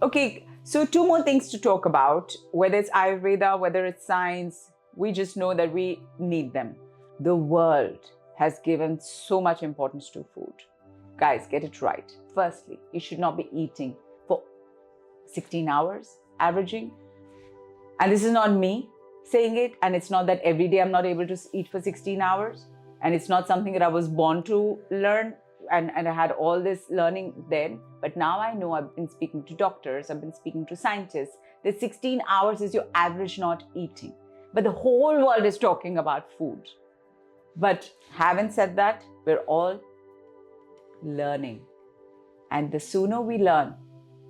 Okay, so two more things to talk about. Whether it's Ayurveda, whether it's science, we just know that we need them. The world has given so much importance to food. Guys, get it right. Firstly, you should not be eating for 16 hours, averaging. And this is not me saying it, and it's not that every day I'm not able to eat for 16 hours. And it's not something that I was born to learn, and I had all this learning then. But now I know, I've been speaking to doctors, I've been speaking to scientists, that 16 hours is your average not eating. But the whole world is talking about food. But having said that, we're all learning. And the sooner we learn,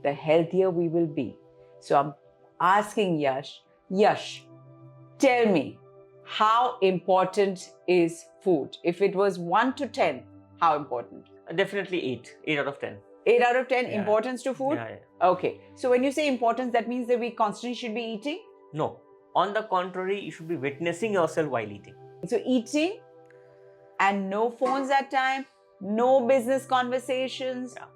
the healthier we will be. So I'm asking Yash, tell me, how important is food? If it was 1 to 10, how important? Definitely 8. 8 out of 10. 8 out of 10, Yeah. importance to food? Yeah. Okay. So when you say importance, that means that we constantly should be eating? No. On the contrary, you should be witnessing yourself while eating. So eating and no phones at time, no business conversations, Yeah.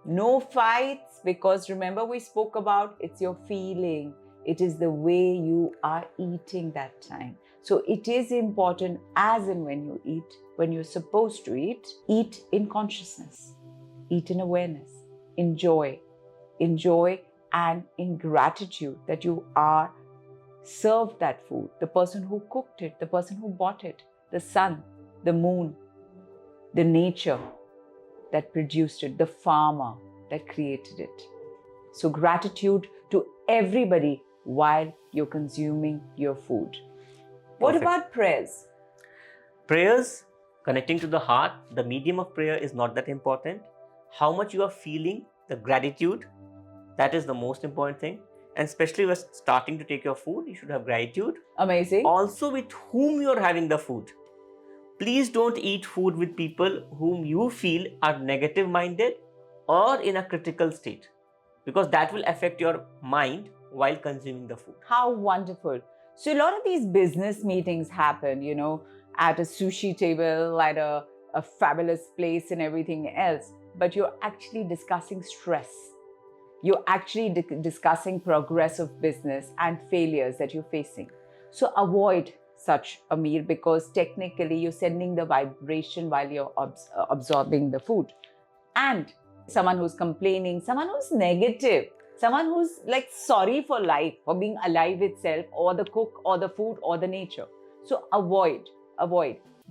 no fights, because remember we spoke about it's your feeling. It is the way you are eating that time. So it is important as and when you eat, when you're supposed to eat in consciousness, eat in awareness, enjoy and in gratitude that you are served that food, the person who cooked it, the person who bought it, the sun, the moon, the nature that produced it, the farmer that created it. So gratitude to everybody while you're consuming your food. What Perfect. about prayers? Prayers, connecting to the heart, the medium of prayer is not that important. How much you are feeling, the gratitude, that is the most important thing. And especially when starting to take your food, you should have gratitude. Amazing. Also with whom you are having the food. Please don't eat food with people whom you feel are negative minded or in a critical state, because that will affect your mind while consuming the food. How wonderful. So a lot of these business meetings happen, at a sushi table, at a fabulous place and everything else, but you're actually discussing stress. You're actually discussing progress of business and failures that you're facing. So avoid such a meal, because technically you're sending the vibration while you're absorbing the food. And someone who's complaining, someone who's negative, someone who's like sorry for life, for being alive itself, or the cook, or the food, or the nature. So avoid.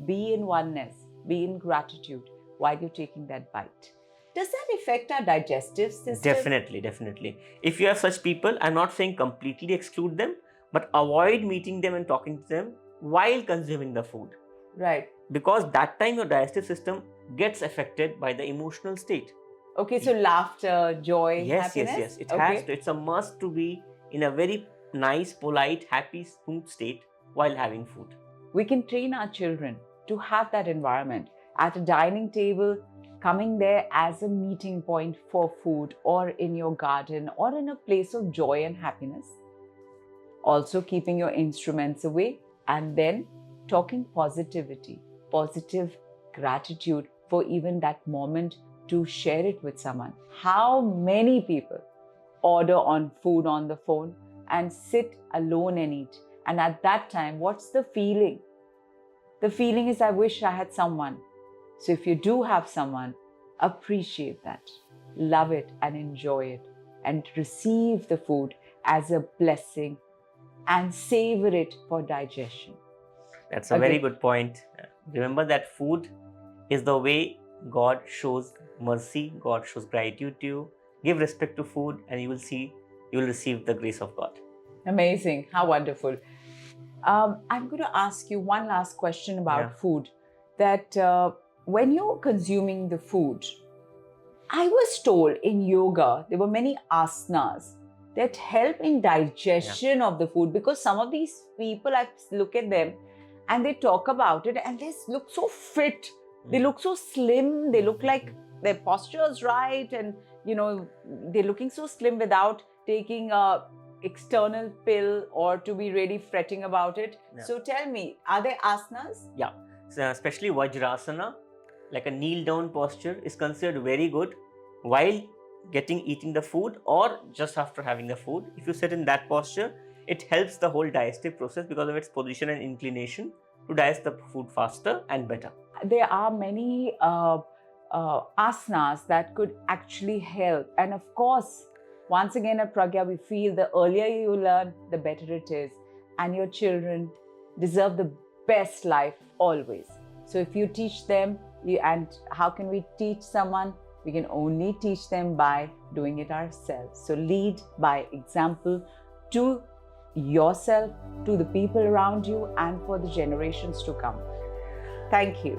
Be in oneness, be in gratitude while you're taking that bite. Does that affect our digestive system? Definitely. If you have such people, I'm not saying completely exclude them, but avoid meeting them and talking to them while consuming the food. Right. Because that time your digestive system gets affected by the emotional state. Okay, so laughter, joy, Yes. happiness? It has to. It's a must to be in a very nice, polite, happy, smooth state while having food. We can train our children to have that environment at a dining table, coming there as a meeting point for food, or in your garden, or in a place of joy and happiness. Also keeping your instruments away, and then talking positivity, positive gratitude for even that moment, to share it with someone. How many people order on food on the phone and sit alone and eat? And at that time, what's the feeling? The feeling is, I wish I had someone. So if you do have someone, appreciate that, love it and enjoy it, and receive the food as a blessing and savor it for digestion. That's a very good point. Remember that food is the way God shows mercy, God shows gratitude to you. Give respect to food and you will receive the grace of God. Amazing. How wonderful. I'm going to ask you one last question about food. That when you're consuming the food, I was told in yoga, there were many asanas that help in digestion of the food, because some of these people, I look at them and they talk about it and they look so fit. They look so slim. They look like their posture is right, and they're looking so slim without taking a external pill or to be really fretting about it. So tell me, are there asanas? Yeah, so especially Vajrasana, like a kneel down posture, is considered very good while eating the food or just after having the food. If you sit in that posture, it helps the whole digestive process because of its position and inclination to digest the food faster and better. There are many asanas that could actually help. And of course, once again at Pragya, we feel the earlier you learn, the better it is. And your children deserve the best life always. So if you teach them, and how can we teach someone? We can only teach them by doing it ourselves. So lead by example to yourself, to the people around you, and for the generations to come. Thank you.